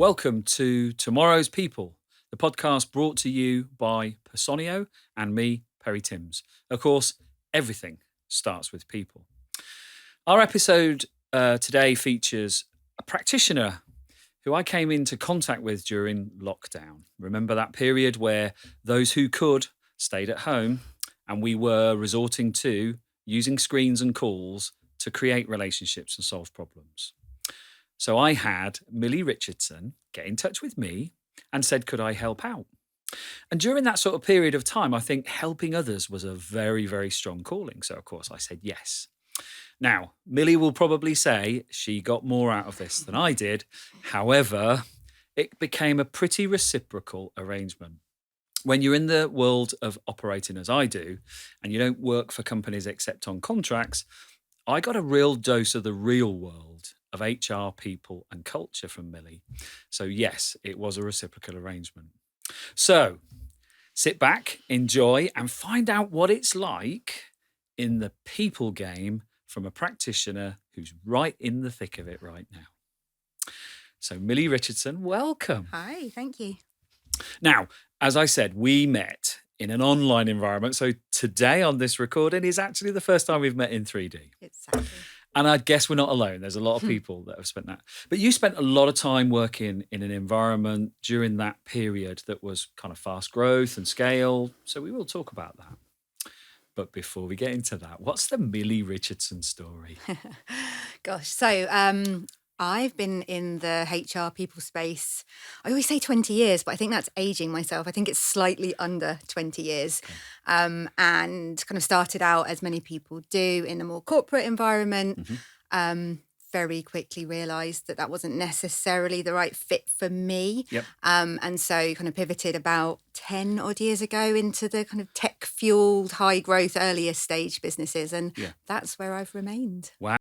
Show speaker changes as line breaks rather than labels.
Welcome to Tomorrow's People, the podcast brought to you by Personio and me, Perry Timms. Of course, everything starts with people. Our episode today features a practitioner who I came into contact with during lockdown. Remember that period where those who could stayed at home and we were resorting to using screens and calls to create relationships and solve problems. So I had Millie Richardson get in touch with me and said, could I help out? And during that sort of period of time, I think helping others was a very, very strong calling. So, of course, I said yes. Now, Millie will probably say she got more out of this than I did. However, it became a pretty reciprocal arrangement. When you're in the world of operating as I do, and you don't work for companies except on contracts, I got a real dose of the real world of HR, people and culture from Millie. So yes, it was a reciprocal arrangement. So sit back, enjoy and find out what it's like in the people game from a practitioner who's right in the thick of it right now. So Millie Richardson, welcome.
Hi, thank you.
Now, as I said, we met in an online environment. So today on this recording is actually the first time we've met in 3D.
Exactly.
And I guess we're not alone. There's a lot of people that have spent that. But you spent a lot of time working in an environment during that period that was kind of fast growth and scale. So we will talk about that. But before we get into that, what's the Millie Richardson story?
Gosh, so I've been in the HR people space, I always say 20 years, but I think that's aging myself. I think it's slightly under 20 years.
Okay.
And kind of started out, as many people do, in a more corporate environment. Very quickly realised that that wasn't necessarily the right fit for me.
Yep.
And so kind of pivoted about 10 odd years ago into the kind of tech-fueled, high-growth, earlier stage businesses. And that's where I've remained.
Wow.